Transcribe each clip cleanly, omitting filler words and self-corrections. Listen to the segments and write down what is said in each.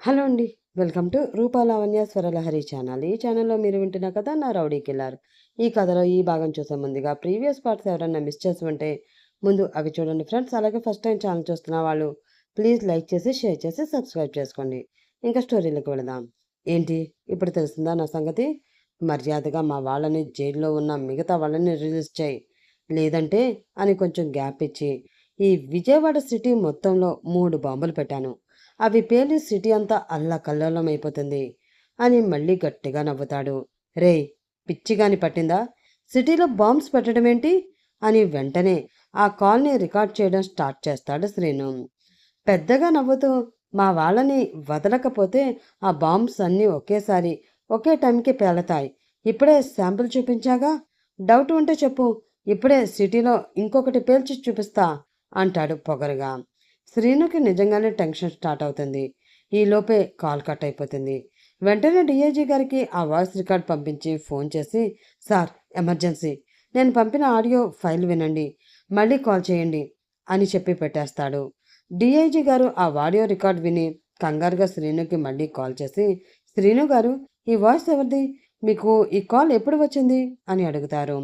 Hello అండి. Welcome to Rupalavanya Swaralahari channel. ఈ ఛానల్‌లో మీరు వింటున్న కథ నా రౌడీ కిల్లర్. ఈ కథలో ఈ భాగం చూసే ముందుగా ప్రీవియస్ పార్ట్స్ ఎవరైనా మిస్ చేసి ఉంటే ముందు అవి చూడండి ఫ్రెండ్స్. అలాగే ఫస్ట్ టైం ఛానల్ చూస్తున్న వాళ్ళు ప్లీజ్ లైక్ చేసి, షేర్ చేసి, సబ్స్క్రైబ్ చేసుకోండి. ఇంకా స్టోరీలోకి వెళదాం. ఏంటి ఇప్పుడు తెలిసిందా నా సంగతి? మర్యాదగా మా వాళ్ళని జైల్లో ఉన్న మిగతా వాళ్ళని రిలీజ్ చేయి. లేదంటే అని కొంచెం గ్యాప్ ఇచ్చి ఈ విజయవాడ సిటీ మొత్తంలో 3 బాంబులు పెట్టాను. అవి పేలి సిటీ అంతా అల్లకల్లోలమైపోతుంది అని మళ్ళీ గట్టిగా నవ్వుతాడు. రేయ్, పిచ్చిగాని పట్టిందా? సిటీలో బాంబ్స్ పెట్టడమేంటి అని వెంటనే ఆ కాల్ని రికార్డ్ చేయడం స్టార్ట్ చేస్తాడు శ్రీను. పెద్దగా నవ్వుతూ మా వాళ్ళని వదలకపోతే ఆ బాంబ్స్ అన్నీ ఒకేసారి ఒకే టైంకి పేలతాయి. ఇప్పుడే శాంపుల్ చూపించాగా, డౌట్ ఉంటే చెప్పు, ఇప్పుడే సిటీలో ఇంకొకటి పేల్చి చూపిస్తా అంటాడు పొగరుగా. శ్రీనుకి నిజంగానే టెన్షన్ స్టార్ట్ అవుతుంది. ఈలోపే కాల్ కట్ అయిపోతుంది. వెంటనే డిఐజీ గారికి ఆ వాయిస్ రికార్డ్ పంపించి ఫోన్ చేసి, సార్ ఎమర్జెన్సీ, నేను పంపిన ఆడియో ఫైల్ వినండి, మళ్ళీ కాల్ చేయండి అని చెప్పి పెట్టేస్తాడు. డిఐజీ గారు ఆ ఆడియో రికార్డ్ విని కంగారుగా శ్రీనుకి మళ్ళీ కాల్ చేసి, శ్రీను గారు, ఈ వాయిస్ ఎవరిది? మీకు ఈ కాల్ ఎప్పుడు వచ్చింది అని అడుగుతారు.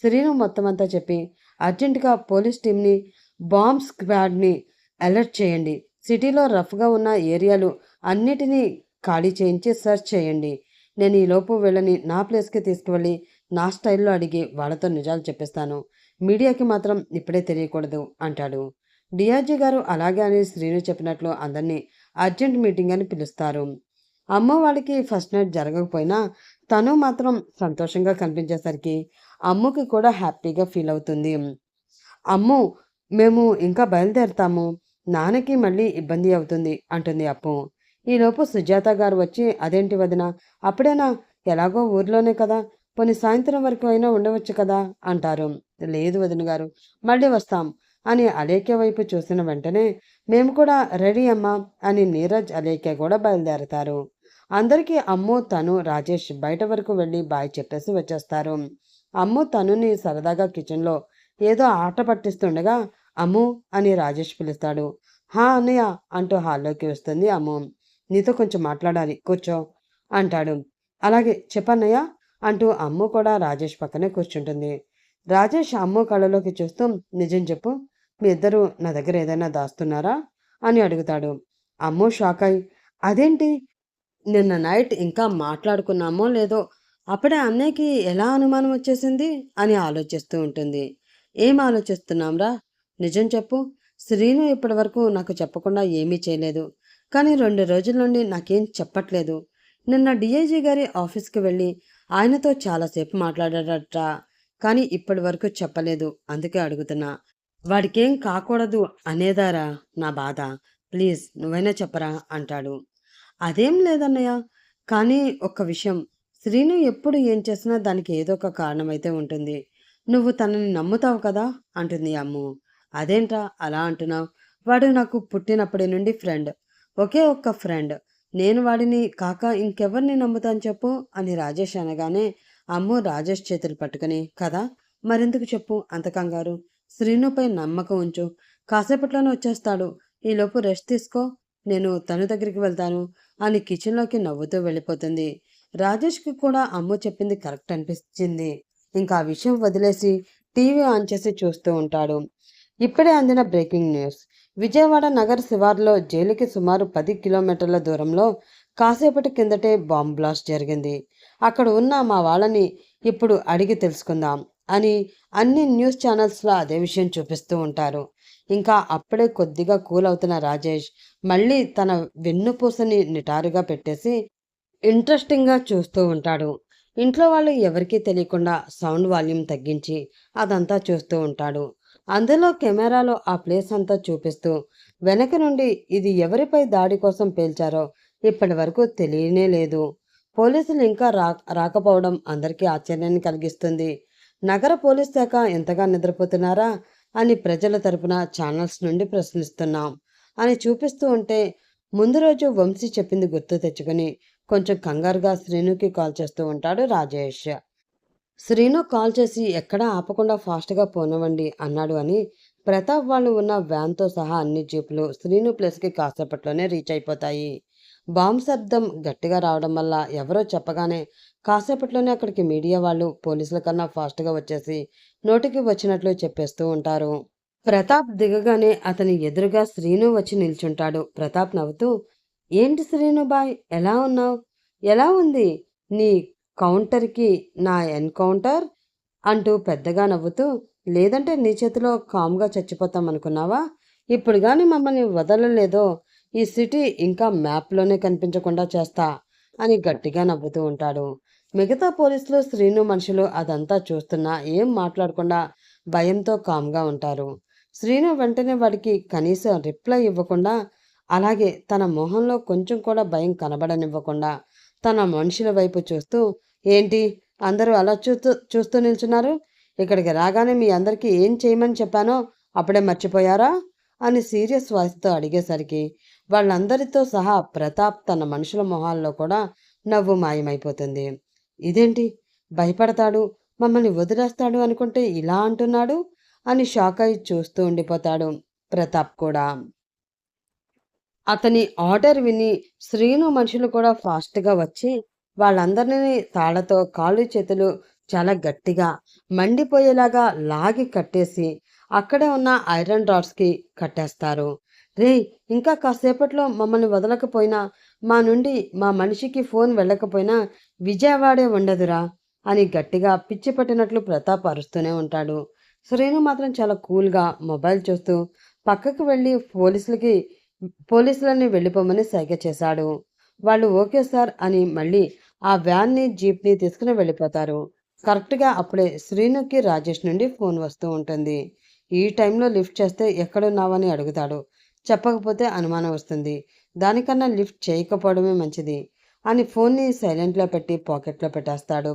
శ్రీను మొత్తం అంతా చెప్పి, అర్జెంటుగా పోలీస్ టీంని, బాంబ్ స్క్వాడ్ని అలర్ట్ చేయండి. సిటీలో రఫ్గా ఉన్న ఏరియాలు అన్నిటినీ ఖాళీ చేయించి సెర్చ్ చేయండి. నేను ఈలోపు వీళ్ళని నా ప్లేస్కి తీసుకువెళ్ళి నా స్టైల్లో అడిగి వాళ్ళతో నిజాలు చెప్పిస్తాను. మీడియాకి మాత్రం ఇప్పుడే తెలియకూడదు అంటాడు. డిఆర్జీ గారు అలాగే అని శ్రీను చెప్పినట్లు అందరినీ అర్జెంట్ మీటింగ్ అని పిలుస్తారు. అమ్మ వాళ్ళకి ఫస్ట్ నైట్ జరగకపోయినా తను మాత్రం సంతోషంగా కనిపించేసరికి అమ్ముకి కూడా హ్యాపీగా ఫీల్ అవుతుంది. అమ్ము, మేము ఇంకా బయలుదేరుతాము, నాన్నకి మళ్ళీ ఇబ్బంది అవుతుంది అంటుంది అప్పు. ఈలోపు సుజాత గారు వచ్చి, అదేంటి వదిన, అప్పుడేనా? ఎలాగో ఊర్లోనే కదా, పోనీ సాయంత్రం వరకు అయినా ఉండవచ్చు కదా అంటారు. లేదు వదిన గారు, మళ్ళీ వస్తాం అని అలేఖ్య వైపు చూసిన వెంటనే, మేము కూడా రెడీ అమ్మా అని నీరజ్ అలేఖ్య కూడా బయలుదేరతారు. అందరికీ అమ్ము, తను, రాజేష్ బయట వరకు వెళ్ళి బాయ్ చెప్పేసి వచ్చేస్తారు. అమ్ము తనుని సరదాగా కిచెన్లో ఏదో ఆట పట్టిస్తుండగా, అమ్ము అని రాజేష్ పిలుస్తాడు. హా అన్నయ్య అంటూ హాల్లోకి వస్తుంది అమ్ము. నీతో కొంచెం మాట్లాడాలి, కూర్చో అంటాడు. అలాగే చెప్పన్నయ్య అంటూ అమ్ము కూడా రాజేష్ పక్కనే కూర్చుంటుంది. రాజేష్ అమ్ము కళ్ళలోకి చూస్తూ, నిజం చెప్పు, మీ ఇద్దరు నా దగ్గర ఏదైనా దాస్తున్నారా అని అడుగుతాడు. అమ్ము షాక్ అయి, అదేంటి, నిన్న నైట్ ఇంకా మాట్లాడుకున్నామో లేదో, అప్పుడే అన్నయ్యకి ఎలా అనుమానం వచ్చేసింది అని ఆలోచిస్తూ ఉంటుంది. ఏం ఆలోచిస్తున్నాంరా, నిజం చెప్పు. శ్రీను ఇప్పటి వరకు నాకు చెప్పకుండా ఏమీ చేయలేదు, కానీ 2 రోజుల నుండి నాకేం చెప్పట్లేదు. నిన్న డిఐజీ గారి ఆఫీస్కి వెళ్ళి ఆయనతో చాలాసేపు మాట్లాడాడట, కానీ ఇప్పటి వరకు చెప్పలేదు. అందుకే అడుగుతున్నా. వాడికేం కాకూడదు అనేదారా నా బాధ. ప్లీజ్ నువ్వైనా చెప్పరా అంటాడు. అదేం లేదన్నయ్య, కానీ ఒక్క విషయం, శ్రీను ఎప్పుడు ఏం చేసినా దానికి ఏదో ఒక కారణమైతే ఉంటుంది. నువ్వు తనని నమ్ముతావు కదా అంటుంది అమ్ము. అదేంట్రా అలా అంటున్నావు? వాడు నాకు పుట్టినప్పటి నుండి ఫ్రెండ్, ఒకే ఒక్క ఫ్రెండ్. నేను వాడిని కాక ఇంకెవరిని నమ్ముతాను చెప్పు అని రాజేష్ అనగానే అమ్ము రాజేష్ చేతులు పట్టుకుని, కదా మరెందుకు చెప్పు అంత కంగారు? శ్రీనుపై నమ్మకం ఉంచు, కాసేపట్లోనే వచ్చేస్తాడు. ఈలోపు రెస్ట్ తీసుకో, నేను తను దగ్గరికి వెళ్తాను అని కిచెన్లోకి నవ్వుతూ వెళ్ళిపోతుంది. రాజేష్కి కూడా అమ్మ చెప్పింది కరెక్ట్ అనిపించింది. ఇంకా ఆ విషయం వదిలేసి టీవీ ఆన్ చేసి చూస్తూ ఉంటాడు. ఇప్పుడే అందిన బ్రేకింగ్ న్యూస్. విజయవాడ నగర శివారులో జైలుకి సుమారు 10 కిలోమీటర్ల దూరంలో కాసేపటి కిందటే బాంబ్ బ్లాస్ట్ జరిగింది. అక్కడ ఉన్న మా వాళ్ళని ఇప్పుడు అడిగి తెలుసుకుందాం అని అన్ని న్యూస్ ఛానల్స్లో అదే విషయం చూపిస్తూ ఉంటారు. ఇంకా అప్పుడే కొద్దిగా కూల్ అవుతున్న రాజేష్ మళ్ళీ తన వెన్నుపూసని నిటారుగా పెట్టేసి ఇంట్రెస్టింగ్గా చూస్తూ ఉంటాడు. ఇంట్లో వాళ్ళు ఎవరికీ తెలియకుండా సౌండ్ వాల్యూమ్ తగ్గించి అదంతా చూస్తూ ఉంటాడు. అందులో కెమెరాలో ఆ ప్లేస్ అంతా చూపిస్తూ వెనక నుండి ఇది ఎవరిపై దాడి కోసం పేల్చారో ఇప్పటి వరకు తెలియనే లేదు. పోలీసులు ఇంకా రాకపోవడం అందరికీ ఆశ్చర్యాన్ని కలిగిస్తుంది. నగర పోలీస్ శాఖ ఎంతగా నిద్రపోతున్నారా అని ప్రజల తరపున ఛానల్స్ నుండి ప్రశ్నిస్తున్నాం అని చూపిస్తూ ఉంటే, ముందు రోజు వంశీ చెప్పింది గుర్తు తెచ్చుకొని కొంచెం కంగారుగా శ్రీనుకి కాల్ చేస్తూ ఉంటాడు రాజేష్. శ్రీను కాల్ చేసి ఎక్కడా ఆపకుండా ఫాస్ట్గా పోనివ్వండి అన్నాడు అని ప్రతాప్ వాళ్ళు ఉన్న వ్యాన్తో సహా అన్ని జీపులు శ్రీను ప్లేస్కి కాసేపట్లోనే రీచ్ అయిపోతాయి. బాంబు శబ్దం గట్టిగా రావడం వల్ల ఎవరో చెప్పగానే కాసేపట్లోనే అక్కడికి మీడియా వాళ్ళు పోలీసుల కన్నా ఫాస్ట్గా వచ్చేసి నోటికి వచ్చినట్లు చెప్పేస్తూ ఉంటారు. ప్రతాప్ దిగగానే అతని ఎదురుగా శ్రీను వచ్చి నిల్చుంటాడు. ప్రతాప్ నవ్వుతూ, ఏంటి శ్రీను బాయ్, ఎలా ఉన్నావు? ఎలా ఉంది నీ కౌంటర్కి నా ఎన్కౌంటర్? అంటూ పెద్దగా నవ్వుతూ, లేదంటే నీ చేతిలో కామ్గా చచ్చిపోతాం అనుకున్నావా? ఇప్పుడు గాని మమ్మల్ని వదలలేదో ఈ సిటీ ఇంకా మ్యాప్లోనే కనిపించకుండా చేస్తా అని గట్టిగా నవ్వుతూ ఉంటాడు. మిగతా పోలీసులు, శ్రీను మనుషులు అదంతా చూస్తున్నా ఏం మాట్లాడకుండా భయంతో కామ్గా ఉంటారు. శ్రీను వెంటనే వాడికి కనీసం రిప్లై ఇవ్వకుండా, అలాగే తన మొహంలో కొంచెం కూడా భయం కనబడనివ్వకుండా తన మనుషుల వైపు చూస్తూ, ఏంటి అందరూ అలా చూస్తూ నిల్చున్నారు? ఇక్కడికి రాగానే మీ అందరికీ ఏం చేయమని చెప్పానో అప్పుడే మర్చిపోయారా అని సీరియస్ వాయిస్తో అడిగేసరికి వాళ్ళందరితో సహా ప్రతాప్ తన మనుషుల మొహాల్లో కూడా నవ్వు మాయమైపోతుంది. ఇదేంటి, భయపడతాడు, మమ్మల్ని వదిలేస్తాడు అనుకుంటే ఇలా అంటున్నాడు అని షాక్ అయి చూస్తూ ఉండిపోతాడు ప్రతాప్ కూడా. అతని ఆర్డర్ విని శ్రీను మనుషులు కూడా ఫాస్ట్గా వచ్చి వాళ్ళందరినీ తాళ్లతో కాళ్ళు చేతులు చాలా గట్టిగా మండిపోయేలాగా లాగి కట్టేసి అక్కడే ఉన్న ఐరన్ రాడ్స్కి కట్టేస్తారు. రే, ఇంకా కాసేపట్లో మమ్మల్ని వదలకపోయినా, మా నుండి మా మనిషికి ఫోన్ వెళ్ళకపోయినా విజయవాడే ఉండదురా అని గట్టిగా పిచ్చి పట్టినట్లు ప్రతాప్ అరుస్తూనే ఉంటాడు. శ్రీను మాత్రం చాలా కూల్గా మొబైల్ చూస్తూ పక్కకు వెళ్ళి పోలీసులని వెళ్ళిపోమని సైగ చేశాడు. వాళ్ళు ఓకే సార్ అని మళ్ళీ ఆ వ్యాన్ని, జీప్ని తీసుకుని వెళ్ళిపోతారు. కరెక్ట్గా అప్పుడే శ్రీనుకి రాజేష్ నుండి ఫోన్ వస్తూ ఉంటుంది. ఈ టైంలో లిఫ్ట్ చేస్తే ఎక్కడున్నావని అడుగుతాడు. చెప్పకపోతే అనుమానం వస్తుంది. దానికన్నా లిఫ్ట్ చేయకపోవడమే మంచిది అని ఫోన్ని సైలెంట్లో పెట్టి పాకెట్లో పెట్టేస్తాడు.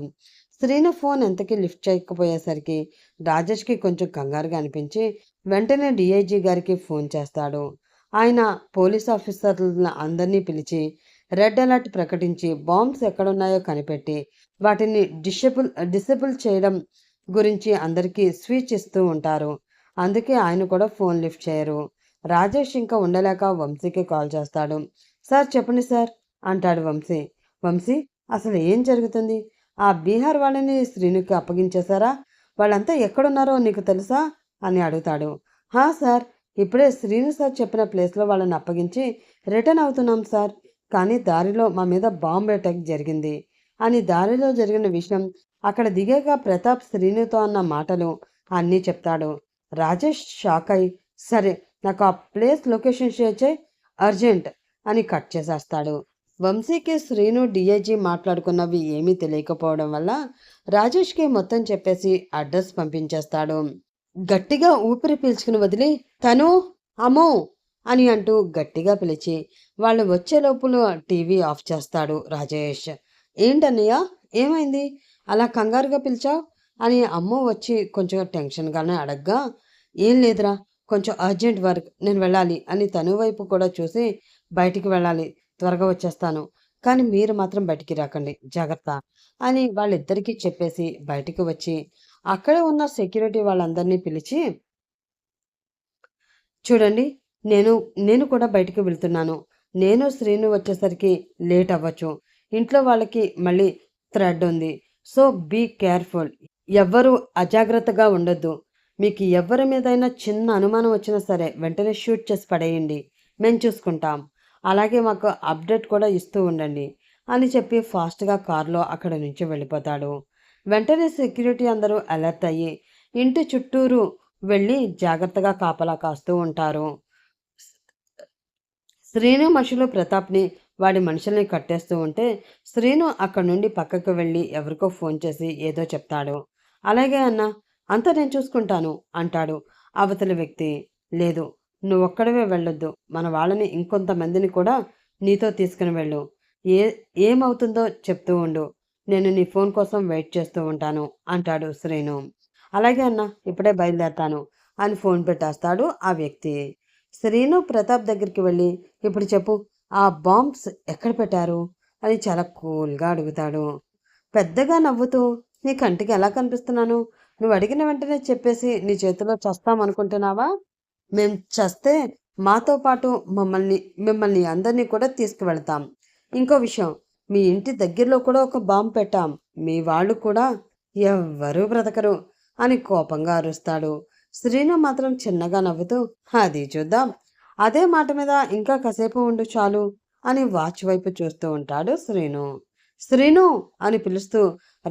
శ్రీను ఫోన్ ఎంతకీ లిఫ్ట్ చేయకపోయేసరికి రాజేష్కి కొంచెం కంగారుగా అనిపించి వెంటనే డిఐజీ గారికి ఫోన్ చేస్తాడు. ఆయన పోలీస్ ఆఫీసర్లను అందరినీ పిలిచి రెడ్ అలర్ట్ ప్రకటించి బాంబ్స్ ఎక్కడున్నాయో కనిపెట్టి వాటిని డిసేబుల్ చేయడం గురించి అందరికీ స్విచ్ ఇస్తూ ఉంటారు. అందుకే ఆయన కూడా ఫోన్ లిఫ్ట్ చేయరు. రాజేష్ ఇంకా ఉండలేక వంశీకి కాల్ చేస్తాడు. సార్ చెప్పండి సార్ అంటాడు వంశీ. వంశీ, అసలు ఏం జరుగుతుంది? ఆ బీహార్ వాళ్ళని శ్రీనుకి అప్పగించేశారా? వాళ్ళంతా ఎక్కడున్నారో నీకు తెలుసా అని అడుగుతాడు. హా సార్, ఇప్పుడే శ్రీను సార్ చెప్పిన ప్లేస్లో వాళ్ళని అప్పగించి రిటర్న్ అవుతున్నాం సార్. కానీ దారిలో మా మీద బాంబ్ అటాక్ జరిగింది అని దారిలో జరిగిన విషయం, అక్కడ దిగాక ప్రతాప్ శ్రీనుతో అన్న మాటలు అన్నీ చెప్తాడు. రాజేష్ షాక్ అయి, సరే నాకు ఆ ప్లేస్ లొకేషన్ షేర్ చేయి అర్జెంట్ అని కట్ చేసేస్తాడు. వంశీకి శ్రీను డిఐజీ మాట్లాడుకున్నవి ఏమీ తెలియకపోవడం వల్ల రాజేష్కి మొత్తం చెప్పేసి అడ్రస్ పంపించేస్తాడు. గట్టిగా ఊపిరి పీల్చుకుని వదిలి, తను, అమ్మో అని అంటూ గట్టిగా పిలిచి వాళ్ళు వచ్చే లోపల టీవీ ఆఫ్ చేస్తాడు రాజేష్. ఏంటన్నయ్య, ఏమైంది అలా కంగారుగా పిలిచావు అని అమ్మ వచ్చి కొంచెం టెన్షన్గానే అడగ్గా, ఏం లేదురా, కొంచెం అర్జెంట్ వర్క్, నేను వెళ్ళాలి అని తను వైపు కూడా చూసి, బయటికి వెళ్ళాలి, త్వరగా వచ్చేస్తాను, కానీ మీరు మాత్రం బయటికి రాకండి, జాగ్రత్త అని వాళ్ళిద్దరికీ చెప్పేసి బయటికి వచ్చి అక్కడే ఉన్న సెక్యూరిటీ వాళ్ళందరినీ పిలిచి, చూడండి, నేను నేను కూడా బయటికి వెళ్తున్నాను. నేను శ్రీను వచ్చేసరికి లేట్ అవ్వచ్చు. ఇంట్లో వాళ్ళకి మళ్ళీ థ్రెడ్ ఉంది. So be careful. ఎవ్వరూ అజాగ్రత్తగా ఉండొద్దు. మీకు ఎవరి మీదైనా చిన్న అనుమానం వచ్చినా సరే వెంటనే షూట్ చేసి పడేయండి. మేము చూసుకుంటాం. అలాగే మాకు అప్డేట్ కూడా ఇస్తూ ఉండండి అని చెప్పి ఫాస్ట్గా కారులో అక్కడి నుంచి వెళ్ళిపోతాడు. వెంటనే సెక్యూరిటీ అందరూ అలర్ట్ అయ్యి ఇంటి చుట్టూరు వెళ్ళి జాగ్రత్తగా కాపలా కాస్తూ ఉంటారు. శ్రీను మనుషులు ప్రతాప్ని వాడి మనుషుల్ని కట్టేస్తూ ఉంటే శ్రీను అక్కడి నుండి పక్కకు వెళ్ళి ఎవరికో ఫోన్ చేసి ఏదో చెప్తాడు. అలాగే అన్న, అంతా నేను చూసుకుంటాను అంటాడు అవతలి వ్యక్తి. లేదు, నువ్వొక్కడవే వెళ్ళొద్దు, మన వాళ్ళని ఇంకొంతమందిని కూడా నీతో తీసుకుని వెళ్ళు. ఏ ఏమవుతుందో చెప్తూ ఉండు, నేను నీ ఫోన్ కోసం వెయిట్ చేస్తూ ఉంటాను అంటాడు శ్రీను. అలాగే అన్న, ఇప్పుడే బయలుదేరతాను అని ఫోన్ పెట్టేస్తాడు ఆ వ్యక్తి. శ్రీను ప్రతాప్ దగ్గరికి వెళ్ళి, ఇప్పుడు చెప్పు, ఆ బాంబ్స్ ఎక్కడ పెట్టారు అని చాలా కూల్గా అడుగుతాడు. పెద్దగా నవ్వుతూ, నీ కంటికి ఎలా కనిపిస్తున్నాను? నువ్వు అడిగిన వెంటనే చెప్పేసి నీ చేతిలో చస్తామనుకుంటున్నావా? మేం చస్తే మాతో పాటు మిమ్మల్ని అందరినీ కూడా తీసుకువెళ్తాం. ఇంకో విషయం, మీ ఇంటి దగ్గరలో కూడా ఒక బాంబు పెట్టాం. మీ వాళ్ళు కూడా ఎవ్వరూ బ్రతకరు అని కోపంగా అరుస్తాడు. శ్రీను మాత్రం చిన్నగా నవ్వుతూ, అది చూద్దాం. అదే మాట మీద ఇంకా కాసేపు ఉండు చాలు అని వాచ్ వైపు చూస్తూ ఉంటాడు శ్రీను. శ్రీను అని పిలుస్తూ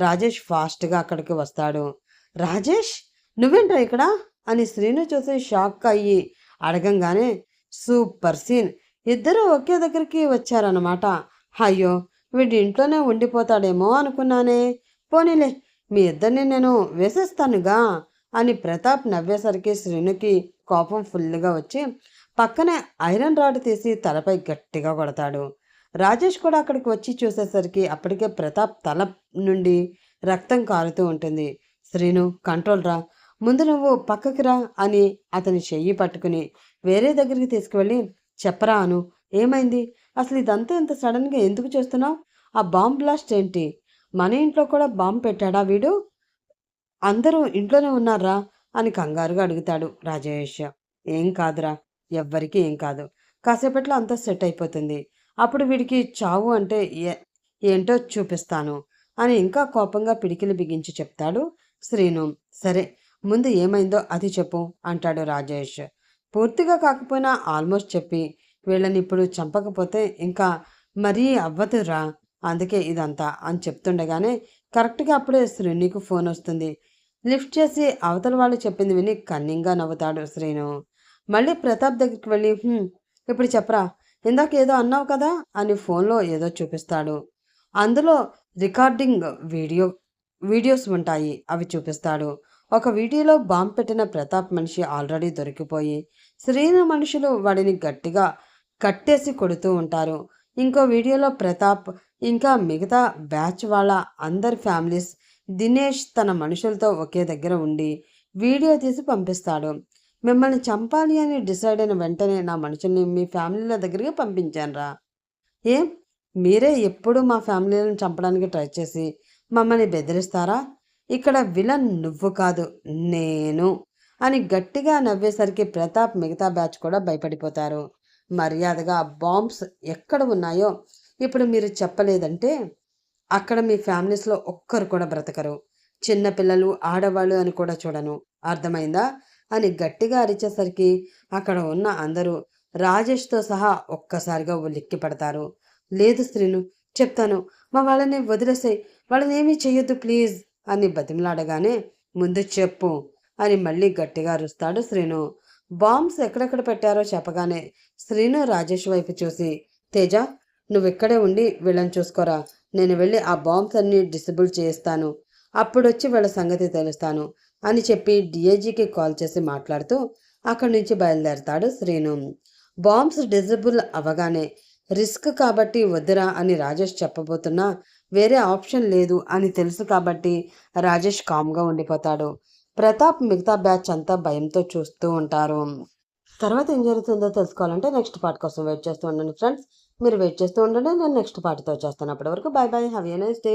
రాజేష్ ఫాస్ట్గా అక్కడికి వస్తాడు. రాజేష్, నువ్వేంట్రా ఇక్కడ అని శ్రీను చూసి షాక్ అయ్యి అడగంగానే, సూపర్ సీన్, ఇద్దరు ఒకే దగ్గరికి వచ్చారన్నమాట. అయ్యో, వీడి ఇంట్లోనే ఉండిపోతాడేమో అనుకున్నానే. పోనీలే, మీ ఇద్దరిని నేను వేసేస్తానుగా అని ప్రతాప్ నవ్వేసరికి శ్రీనుకి కోపం ఫుల్గా వచ్చి పక్కనే ఐరన్ రాడ్ తీసి తలపై గట్టిగా కొడతాడు. రాజేష్ కూడా అక్కడికి వచ్చి చూసేసరికి అప్పటికే ప్రతాప్ తల నుండి రక్తం కారుతూ ఉంటుంది. శ్రీను, కంట్రోల్ రా, ముందు నువ్వు పక్కకి రా అని అతని చెయ్యి పట్టుకుని వేరే దగ్గరికి తీసుకువెళ్ళి, చెప్పరా అను, ఏమైంది, అసలు ఇదంతా ఇంత సడన్గా ఎందుకు చేస్తున్నావు? ఆ బాంబ్ బ్లాస్ట్ ఏంటి? మన ఇంట్లో కూడా బాంబు పెట్టాడా వీడు? అందరూ ఇంట్లోనే ఉన్నారా అని కంగారుగా అడుగుతాడు రాజేష్. ఏం కాదురా, ఎవ్వరికీ ఏం కాదు, కాసేపట్లో అంతా సెట్ అయిపోతుంది. అప్పుడు వీడికి చావు అంటే ఏంటో చూపిస్తాను అని ఇంకా కోపంగా పిడికిలి బిగించి చెప్తాడు శ్రీను. సరే, ముందు ఏమైందో అది చెప్పు అంటాడు రాజేష్. పూర్తిగా కాకపోయినా ఆల్మోస్ట్ చెప్పి, వీళ్ళని ఇప్పుడు చంపకపోతే ఇంకా మరీ అవ్వదురా, అందుకే ఇదంతా అని చెప్తుండగానే కరెక్ట్గా అప్పుడే శ్రీనికి ఫోన్ వస్తుంది. లిఫ్ట్ చేసి అవతల వాళ్ళు చెప్పింది విని కన్నింగా నవ్వుతాడు శ్రీను. మళ్ళీ ప్రతాప్ దగ్గరికి వెళ్ళి, ఇప్పుడు చెప్పరా, ఇందాక ఏదో అన్నావు కదా అని ఫోన్లో ఏదో చూపిస్తాడు. అందులో రికార్డింగ్ వీడియోస్ ఉంటాయి, అవి చూపిస్తాడు. ఒక వీడియోలో బాంబు పెట్టిన ప్రతాప్ మనిషి ఆల్రెడీ దొరికిపోయి శ్రీను మనుషులు వాడిని గట్టిగా కట్టేసి కొడుతూ ఉంటారు. ఇంకో వీడియోలో ప్రతాప్ ఇంకా మిగతా బ్యాచ్ వాళ్ళ అందరి ఫ్యామిలీస్ దినేష్ తన మనుషులతో ఒకే దగ్గర ఉండి వీడియో తీసి పంపిస్తాడు. మిమ్మల్ని చంపాలి అని డిసైడ్ అయిన వెంటనే నా మనుషుల్ని మీ ఫ్యామిలీల దగ్గరికి పంపించానురా. ఏం, మీరే ఎప్పుడు మా ఫ్యామిలీలను చంపడానికి ట్రై చేసి మమ్మల్ని బెదిరిస్తారా? ఇక్కడ విలన్ నువ్వు కాదు, నేను అని గట్టిగా నవ్వేసరికి ప్రతాప్ మిగతా బ్యాచ్ కూడా భయపడిపోతారు. మర్యాదగా బాంబ్స్ ఎక్కడ ఉన్నాయో ఇప్పుడు మీరు చెప్పలేదంటే అక్కడ మీ ఫ్యామిలీస్లో ఒక్కరు కూడా బ్రతకరు. చిన్నపిల్లలు, ఆడవాళ్ళు అని కూడా చూడను, అర్థమైందా అని గట్టిగా అరిచేసరికి అక్కడ ఉన్న అందరూ రాజేష్తో సహా ఒక్కసారిగా ఉలిక్కి పడతారు. లేదు శ్రీను, చెప్తాను, మా వాళ్ళని వదిలేసాయి, వాళ్ళని ఏమీ చెయ్యొద్దు ప్లీజ్ అని బతిమలాడగానే, ముందు చెప్పు అని మళ్ళీ గట్టిగా అరుస్తాడు శ్రీను. బాంబ్స్ ఎక్కడెక్కడ పెట్టారో చెప్పగానే శ్రీను రాజేష్ వైపు చూసి, తేజ, నువ్వు ఇక్కడే ఉండి వీళ్ళని చూసుకోరా, నేను వెళ్ళి ఆ బాంబ్స్ అన్ని డిసేబుల్ చేస్తాను, అప్పుడొచ్చి వీళ్ళ సంగతి తెలుస్తాను అని చెప్పి డిఐజీకి కాల్ చేసి మాట్లాడుతూ అక్కడి నుంచి బయలుదేరతాడు శ్రీను. బాంబ్స్ డిసేబుల్ అవగానే రిస్క్ కాబట్టి వద్దురా అని రాజేష్ చెప్పబోతున్నా వేరే ఆప్షన్ లేదు అని తెలుసు కాబట్టి రాజేష్ కామ్గా ఉండిపోతాడు. ప్రతాప్ మిగతా బ్యాచ్ అంతా భయంతో చూస్తూ ఉంటారు. తర్వాత ఏం జరుగుతుందో తెలుసుకోవాలంటే నెక్స్ట్ పార్ట్ కోసం వెయిట్ చేస్తూ ఉండండి ఫ్రెండ్స్. మీరు వెయిట్ చేస్తూ ఉండండి, నేను నెక్స్ట్ పార్ట్తో వచ్చేస్తాను. అప్పటి వరకు bye bye, have a nice day.